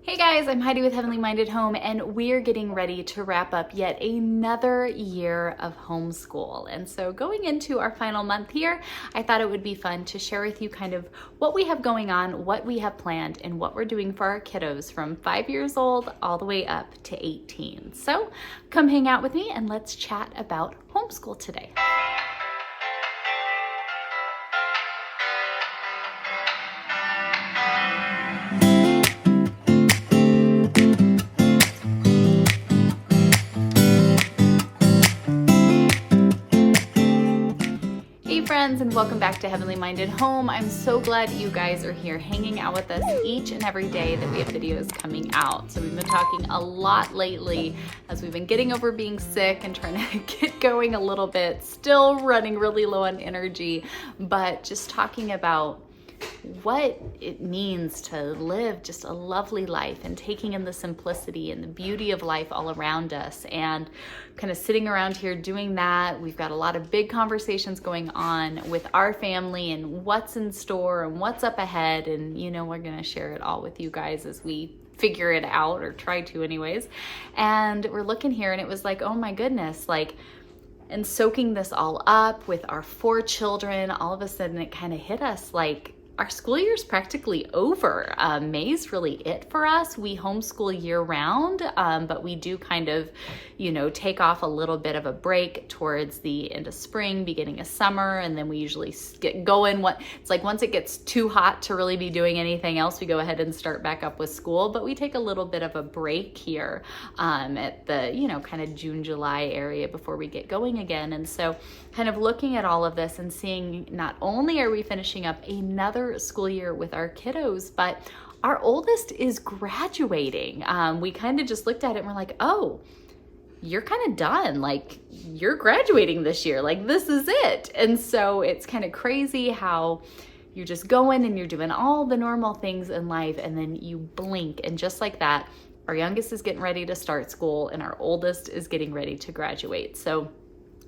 Hey guys, I'm Heidi with Heavenly Minded Home, and we're getting ready to wrap up yet another year of homeschool. And so going into our final month here, I thought it would be fun to share with you kind of what we have going on, what we have planned, and what we're doing for our kiddos from 5 years old all the way up to 18. So come hang out with me and let's chat about homeschool today. Friends, and welcome back to Heavenly Minded Home. I'm so glad you guys are here hanging out with us each and every day that we have videos coming out. So we've been talking a lot lately as we've been getting over being sick and trying to get going a little bit, still running really low on energy, but just talking about what it means to live just a lovely life and taking in the simplicity and the beauty of life all around us, and kind of sitting around here doing that. We've got a lot of big conversations going on with our family and what's in store and what's up ahead, and we're gonna share it all with you guys as we figure it out, or try to anyways. And we're looking here and it was like, oh my goodness, and soaking this all up with our 4 children, all of a sudden it kind of hit us like our school year's practically over. May's really it for us. We homeschool year round, but we do kind of, take off a little bit of a break towards the end of spring, beginning of summer, and then we usually get going. It's like once it gets too hot to really be doing anything else, we go ahead and start back up with school, but we take a little bit of a break here at the, kind of June, July area before we get going again. And so kind of looking at all of this and seeing not only are we finishing up another school year with our kiddos, but our oldest is graduating. We kind of just looked at it and we're like, oh, you're kind of done. Like, you're graduating this year. Like, this is it. And so it's kind of crazy how you're just going and you're doing all the normal things in life, and then you blink, and just like that, our youngest is getting ready to start school and our oldest is getting ready to graduate. So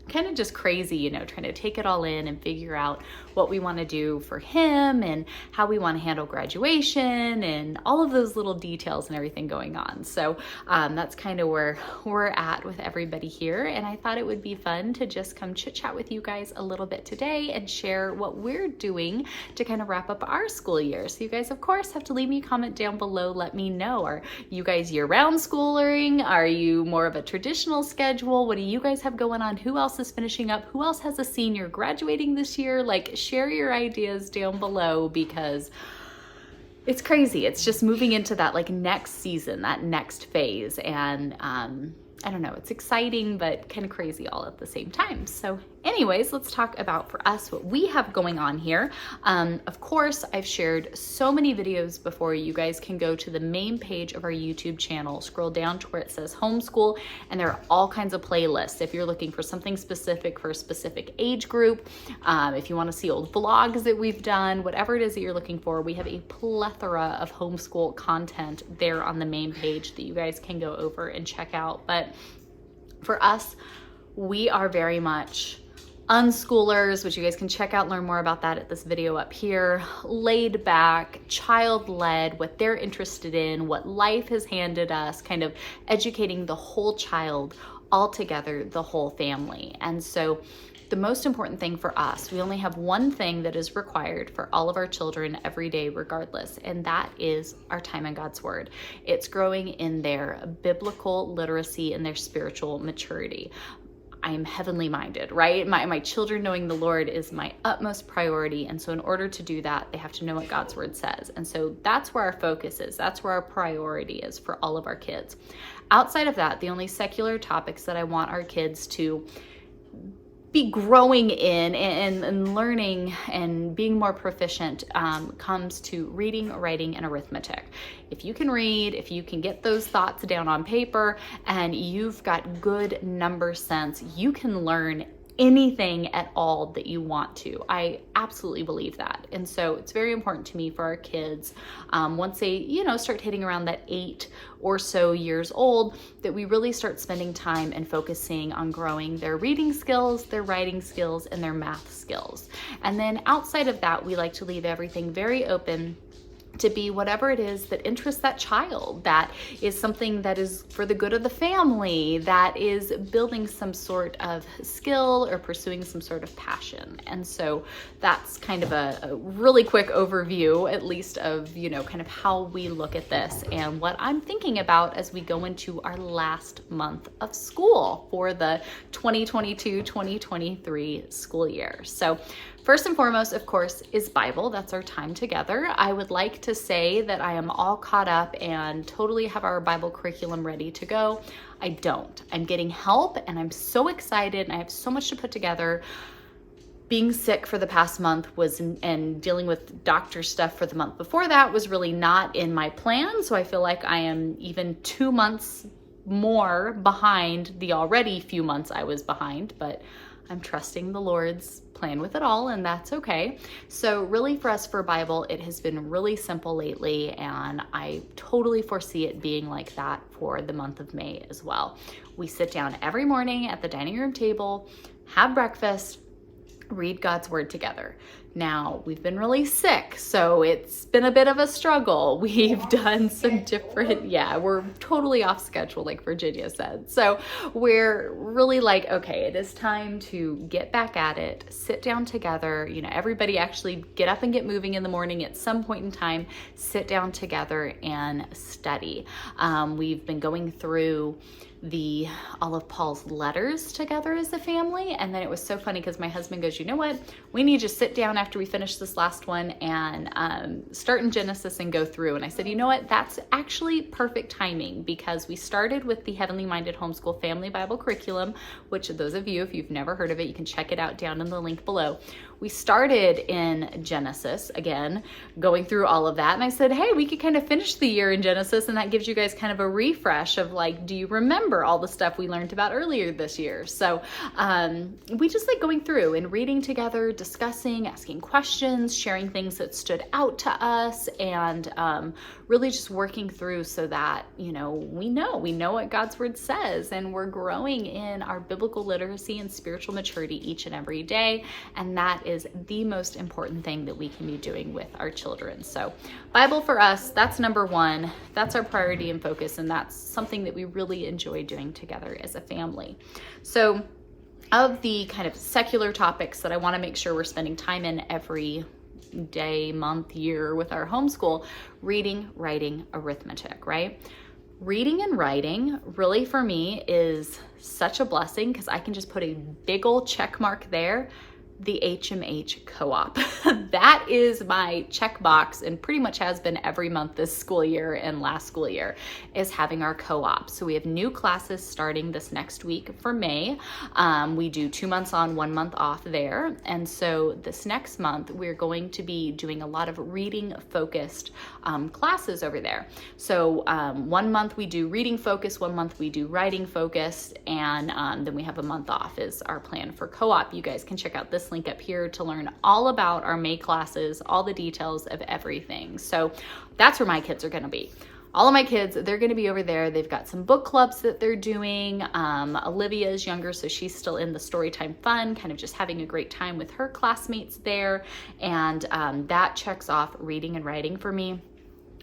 kind of just crazy, trying to take it all in and figure out what we want to do for him and how we want to handle graduation and all of those little details and everything going on. So that's kind of where we're at with everybody here. And I thought it would be fun to just come chit chat with you guys a little bit today and share what we're doing to kind of wrap up our school year. So you guys, of course, have to leave me a comment down below. Let me know. Are you guys year-round schooling? Are you more of a traditional schedule? What do you guys have going on? Who else is finishing up? Who else has a senior graduating this year? Share your ideas down below, because it's crazy. It's just moving into that next season, that next phase. And I don't know, it's exciting, but kind of crazy all at the same time. So anyways, let's talk about for us what we have going on here. Of course, I've shared so many videos before. You guys can go to the main page of our YouTube channel, scroll down to where it says homeschool, and there are all kinds of playlists. If you're looking for something specific for a specific age group, if you want to see old vlogs that we've done, whatever it is that you're looking for, we have a plethora of homeschool content there on the main page that you guys can go over and check out. But for us, we are very much unschoolers, which you guys can check out, learn more about that at this video up here. Laid back, child-led, what they're interested in, what life has handed us, kind of educating the whole child all together, the whole family. And so the most important thing for us, we only have one thing that is required for all of our children every day regardless, and that is our time in God's Word. It's growing in their biblical literacy and their spiritual maturity. I am heavenly minded, right? My children knowing the Lord is my utmost priority. And so in order to do that, they have to know what God's Word says. And so that's where our focus is. That's where our priority is for all of our kids. Outside of that, the only secular topics that I want our kids to be growing in and learning and being more proficient comes to reading, writing, and arithmetic. If you can read, if you can get those thoughts down on paper, and you've got good number sense, you can learn anything at all that you want to. I absolutely believe that. And so it's very important to me for our kids, once they, start hitting around that 8 or so years old, that we really start spending time and focusing on growing their reading skills, their writing skills, and their math skills. And then outside of that, we like to leave everything very open to be whatever it is that interests that child, that is something that is for the good of the family, that is building some sort of skill or pursuing some sort of passion. And so that's kind of a really quick overview, at least of, kind of how we look at this and what I'm thinking about as we go into our last month of school for the 2022-2023 school year. So first and foremost, of course, is Bible. That's our time together. I would like to say that I am all caught up and totally have our Bible curriculum ready to go. I don't. I'm getting help and I'm so excited and I have so much to put together. Being sick for the past month and dealing with doctor stuff for the month before that was really not in my plan. So I feel like I am even 2 months more behind the already few months I was behind, but I'm trusting the Lord's plan with it all, and that's okay. So really for us for Bible, it has been really simple lately, and I totally foresee it being like that for the month of May as well. We sit down every morning at the dining room table, have breakfast, read God's word together. Now, we've been really sick, so it's been a bit of a struggle. We've done some different, we're totally off schedule, like Virginia said. So we're really like, okay, it is time to get back at it, sit down together, everybody actually get up and get moving in the morning at some point in time, sit down together and study. We've been going through all of Paul's letters together as a family. And then it was so funny because my husband goes, you know what? We need to sit down after we finish this last one and start in Genesis and go through. And I said, you know what? That's actually perfect timing because we started with the Heavenly Minded Homeschool Family Bible Curriculum, which those of you, if you've never heard of it, you can check it out down in the link below. We started in Genesis, again, going through all of that. And I said, hey, we could kind of finish the year in Genesis and that gives you guys kind of a refresh of like, do you remember all the stuff we learned about earlier this year? So we just like going through and reading together, discussing, asking questions, sharing things that stood out to us, and really just working through so that, we know what God's word says, and we're growing in our biblical literacy and spiritual maturity each and every day. And that is the most important thing that we can be doing with our children. So Bible for us, that's number one. That's our priority and focus. And that's something that we really enjoy doing together as a family. So of the kind of secular topics that I want to make sure we're spending time in every day, month, year with our homeschool, reading, writing, arithmetic, right? Reading and writing really for me is such a blessing because I can just put a big old check mark there. The HMH co-op. That is my checkbox and pretty much has been every month this school year and last school year is having our co-op. So we have new classes starting this next week for May. We do 2 months on, 1 month off there. And so this next month, we're going to be doing a lot of reading focused classes over there. So 1 month we do reading focused, 1 month we do writing focused, and then we have a month off is our plan for co-op. You guys can check out this link up here to learn all about our May classes, all the details of everything. So that's where my kids are going to be. All of my kids, they're going to be over there. They've got some book clubs that they're doing. Olivia is younger, so she's still in the Storytime Fun, kind of just having a great time with her classmates there. And that checks off reading and writing for me.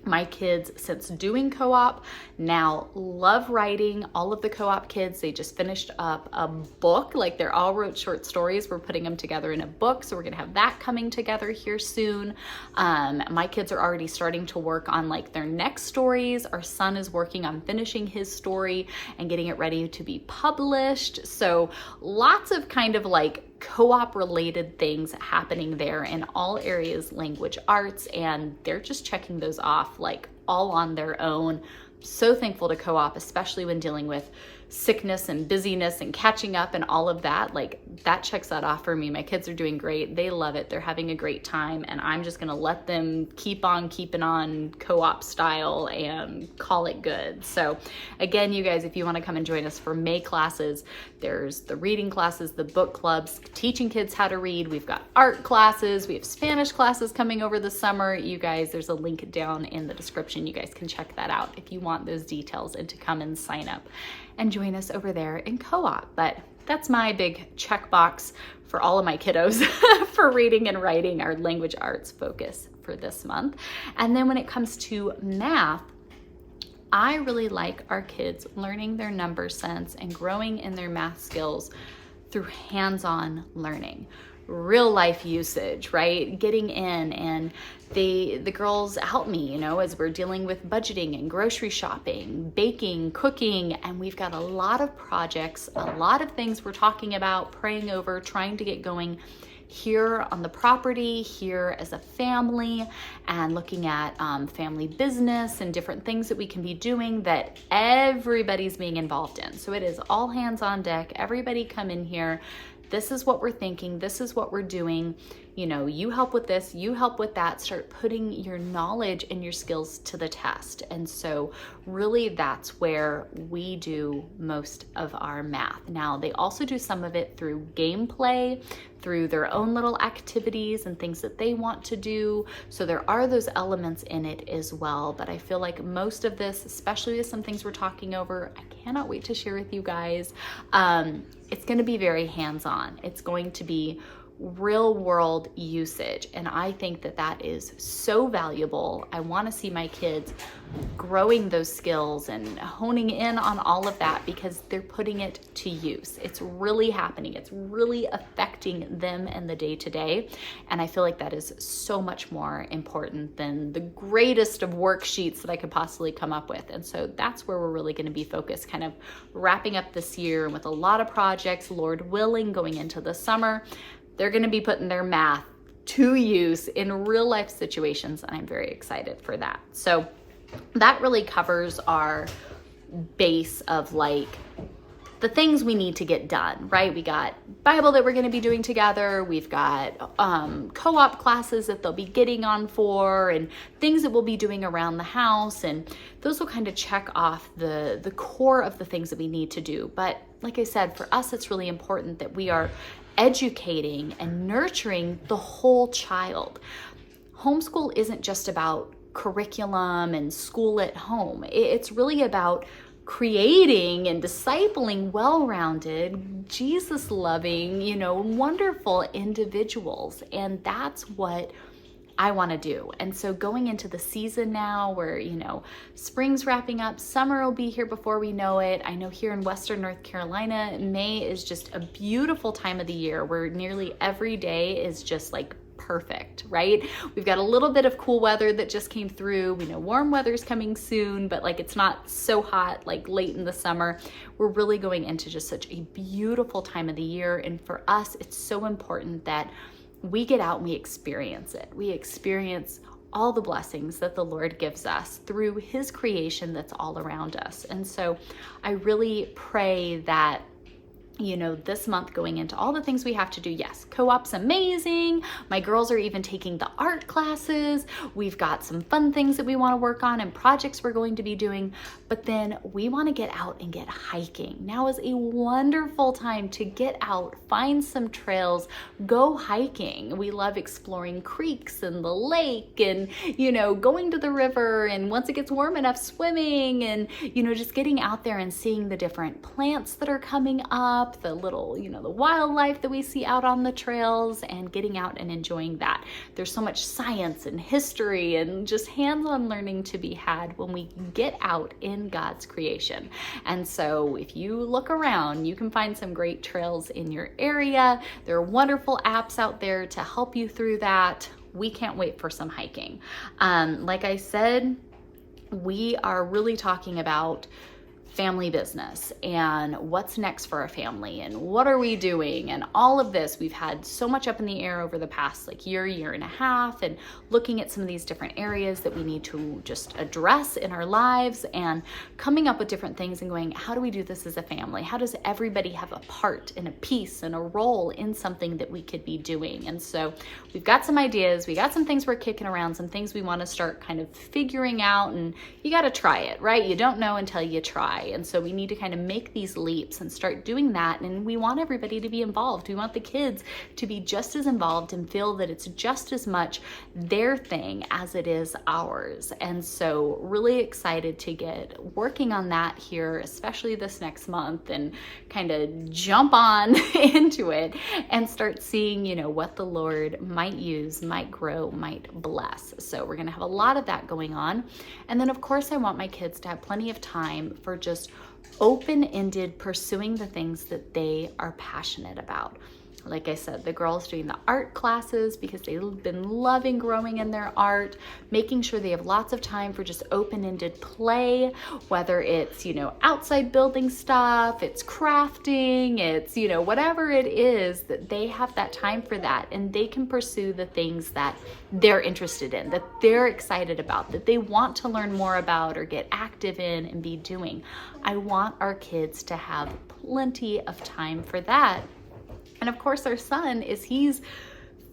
My kids, since doing co-op, now love writing. All of the co-op kids, they just finished up a book. Like they all wrote short stories. We're putting them together in a book. So we're going to have that coming together here soon. My kids are already starting to work on like their next stories. Our son is working on finishing his story and getting it ready to be published. So lots of kind of like co-op related things happening there in all areas, language arts, and they're just checking those off like all on their own. So thankful to co-op, especially when dealing with sickness and busyness and catching up and all of that. Like that checks that off for me. My kids are doing great. They love it. They're having a great time, and I'm just going to let them keep on keeping on co-op style and call it good. So again, you guys, if you want to come and join us for May classes, there's the reading classes, the book clubs, teaching kids how to read. We've got art classes. We have Spanish classes coming over the summer. You guys, there's a link down in the description. You guys can check that out if you want those details and to come and sign up and join us over there in co-op. But that's my big checkbox for all of my kiddos for reading and writing, our language arts focus for this month. And then when it comes to math, I really like our kids learning their number sense and growing in their math skills through hands-on learning, real life usage, right? Getting in, and the girls help me, as we're dealing with budgeting and grocery shopping, baking, cooking, and we've got a lot of projects, a lot of things we're talking about, praying over, trying to get going here on the property, here as a family, and looking at family business and different things that we can be doing that everybody's being involved in. So it is all hands on deck. Everybody come in here. This is what we're thinking. This is what we're doing. You help with this, you help with that. Start putting your knowledge and your skills to the test. And so really that's where we do most of our math. Now, they also do some of it through gameplay, through their own little activities and things that they want to do. So there are those elements in it as well. But I feel like most of this, especially with some things we're talking over, I cannot wait to share with you guys. It's going to be very hands-on. It's going to be real world usage. And I think that that is so valuable. I want to see my kids growing those skills and honing in on all of that because they're putting it to use. It's really happening. It's really affecting them and the day to day. And I feel like that is so much more important than the greatest of worksheets that I could possibly come up with. And so that's where we're really going to be focused, kind of wrapping up this year with a lot of projects, Lord willing, going into the summer. They're going to be putting their math to use in real life situations, and I'm very excited for that. So that really covers our base of like the things we need to get done, right? We got Bible that we're going to be doing together. We've got co-op classes that they'll be getting on for, and things that we'll be doing around the house. And those will kind of check off the core of the things that we need to do. But like I said, for us, it's really important that we are educating and nurturing the whole child. Homeschool isn't just about curriculum and school at home. It's really about creating and discipling well-rounded, Jesus-loving, wonderful individuals. And that's what I want to do. And so going into the season now where, spring's wrapping up, summer will be here before we know it. I know here in Western North Carolina, May is just a beautiful time of the year where nearly every day is just like perfect, right? We've got a little bit of cool weather that just came through. We know warm weather's coming soon, but like it's not so hot like late in the summer. We're really going into just such a beautiful time of the year. And for us, it's so important that we get out and we experience it. We experience all the blessings that the Lord gives us through His creation that's all around us. And so I really pray that this month going into all the things we have to do. Yes, co-op's amazing. My girls are even taking the art classes. We've got some fun things that we want to work on and projects we're going to be doing. But then we want to get out and get hiking. Now is a wonderful time to get out, find some trails, go hiking. We love exploring creeks and the lake and, going to the river. And once it gets warm enough, swimming and, just getting out there and seeing the different plants that are coming up, the little, the wildlife that we see out on the trails, and getting out and enjoying that. There's so much science and history and just hands-on learning to be had when we get out in God's creation. And so if you look around, you can find some great trails in your area. There are wonderful apps out there to help you through that. We can't wait for some hiking. Like I said, we are really talking about family business and what's next for our family and what are we doing and all of this. We've had so much up in the air over the past year and a half, and looking at some of these different areas that we need to just address in our lives and coming up with different things and going, how do we do this as a family? How does everybody have a part and a piece and a role in something that we could be doing? And so we've got some ideas, we got some things we're kicking around, some things we want to start kind of figuring out, and you got to try it, right? You don't know until you try. by. And so we need to kind of make these leaps and start doing that. And we want everybody to be involved. We want the kids to be just as involved and feel that it's just as much their thing as it is ours. And so really excited to get working on that here, especially this next month, and kind of jump on into it and start seeing, you know, what the Lord might use, might grow, might bless. So we're going to have a lot of that going on. And then of course I want my kids to have plenty of time for just open-ended pursuing the things that they are passionate about. Like I said, the girls doing the art classes because they've been loving growing in their art, making sure they have lots of time for just open-ended play, whether it's, you know, outside building stuff, it's crafting, it's, you know, whatever it is, that they have that time for that and they can pursue the things that they're interested in, that they're excited about, that they want to learn more about or get active in and be doing. I want our kids to have plenty of time for that. And of course, our son, he's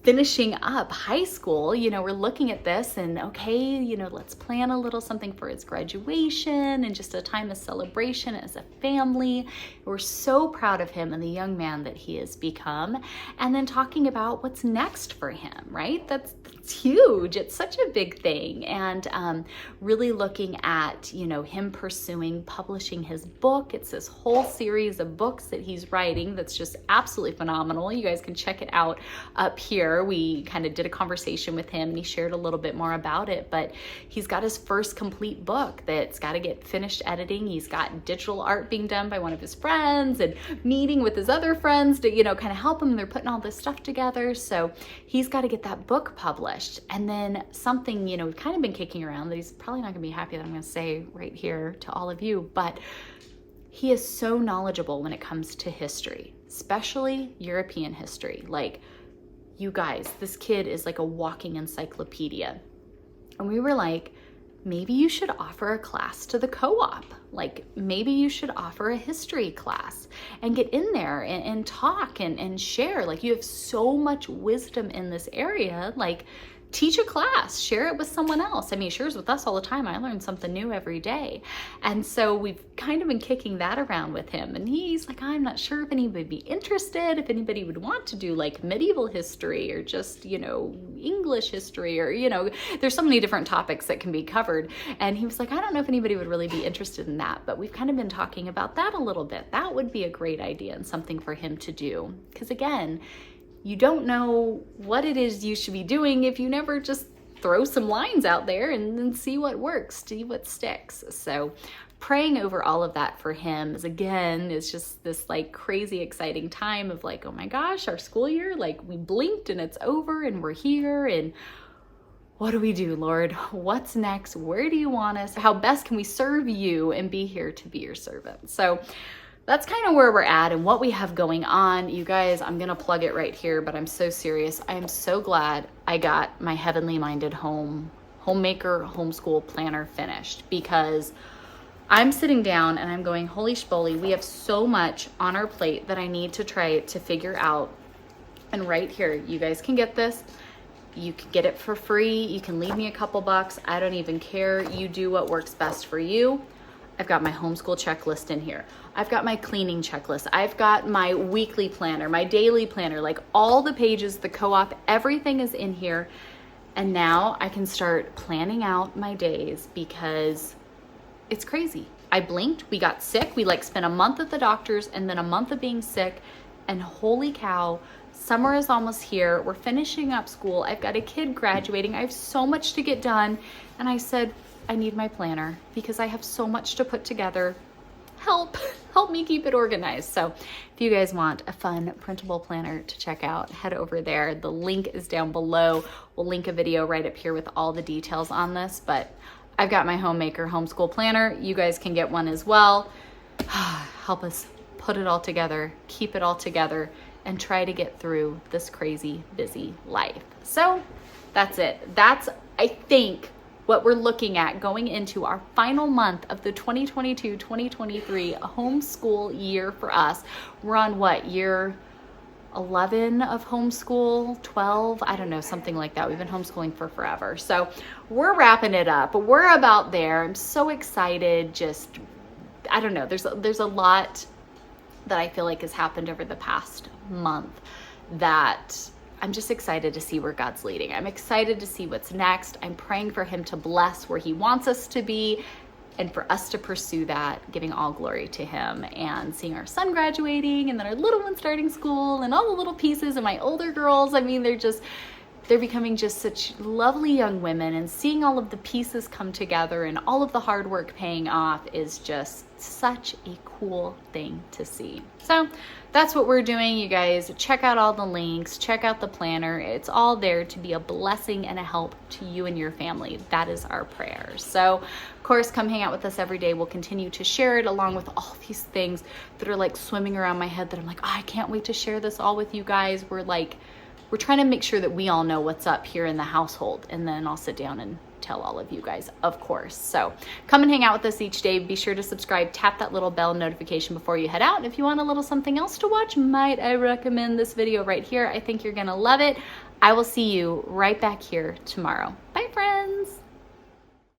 finishing up high school, you know, we're looking at this and okay, you know, let's plan a little something for his graduation and just a time of celebration as a family. We're so proud of him and the young man that he has become. And then talking about what's next for him, right? That's huge. It's such a big thing. And really looking at, you know, him pursuing publishing his book. It's this whole series of books that he's writing that's just absolutely phenomenal. You guys can check it out up here. We kind of did a conversation with him and he shared a little bit more about it, but he's got his first complete book that's got to get finished editing. He's got digital art being done by one of his friends and meeting with his other friends to, you know, kind of help him. They're putting all this stuff together. So he's got to get that book published. And then something, you know, we've kind of been kicking around that he's probably not gonna be happy that I'm gonna say right here to all of you, but he is so knowledgeable when it comes to history, especially European history. Like, you guys, this kid is like a walking encyclopedia. And we were like, maybe you should offer a class to the co-op. Like, maybe you should offer a history class and get in there and talk and share. Like, you have so much wisdom in this area. Like, teach a class, share it with someone else. I mean, he shares with us all the time. I learn something new every day. And so we've kind of been kicking that around with him. And he's like, I'm not sure if anybody would be interested, if anybody would want to do like medieval history or just, you know, English history or, you know, there's so many different topics that can be covered. And he was like, I don't know if anybody would really be interested in that, but we've kind of been talking about that a little bit. That would be a great idea and something for him to do. Because again, you don't know what it is you should be doing if you never just throw some lines out there and then see what works, see what sticks. So praying over all of that for him is, again, it's just this like crazy exciting time of like, oh my gosh, our school year, like we blinked and it's over and we're here, and what do we do, Lord? What's next? Where do you want us? How best can we serve you and be here to be your servant? So that's kind of where we're at and what we have going on. You guys, I'm going to plug it right here, but I'm so serious. I am so glad I got my Heavenly Minded Homemaker Homeschool Planner finished, because I'm sitting down and I'm going, holy schmoly, we have so much on our plate that I need to try to figure out. And right here, you guys can get this. You can get it for free. You can leave me a couple bucks. I don't even care. You do what works best for you. I've got my homeschool checklist in here. I've got my cleaning checklist. I've got my weekly planner, my daily planner, like all the pages, the co-op, everything is in here. And now I can start planning out my days because it's crazy. I blinked, we got sick. We like spent a month at the doctor's and then a month of being sick, and holy cow, summer is almost here. We're finishing up school. I've got a kid graduating. I have so much to get done. And I said, I need my planner because I have so much to put together. Help me keep it organized. So if you guys want a fun printable planner to check out, head over there. The link is down below. We'll link a video right up here with all the details on this, but I've got my Homemaker Homeschool Planner. You guys can get one as well. Help us put it all together, keep it all together, and try to get through this crazy busy life. So that's it. That's, I think, what we're looking at going into our final month of the 2022-2023 homeschool year for us. We're on what, year 11 of homeschool, 12, I don't know, something like that. We've been homeschooling for forever. So we're wrapping it up. We're about there. I'm so excited, just I don't know, there's a lot that I feel like has happened over the past month that I'm just excited to see where God's leading. I'm excited to see what's next. I'm praying for him to bless where he wants us to be and for us to pursue that, giving all glory to him, and seeing our son graduating and then our little one starting school and all the little pieces, and my older girls. I mean, they're becoming just such lovely young women, and seeing all of the pieces come together and all of the hard work paying off is just such a cool thing to see. So that's what we're doing, you guys. Check out all the links, check out the planner. It's all there to be a blessing and a help to you and your family. That is our prayer. So of course, come hang out with us every day. We'll continue to share it along with all these things that are like swimming around my head that I'm like, oh, I can't wait to share this all with you guys. We're trying to make sure that we all know what's up here in the household, and then I'll sit down and tell all of you guys, of course. So come and hang out with us each day. Be sure to subscribe, tap that little bell notification before you head out. And if you want a little something else to watch, might I recommend this video right here? I think you're gonna love it. I will see you right back here tomorrow. Bye, friends.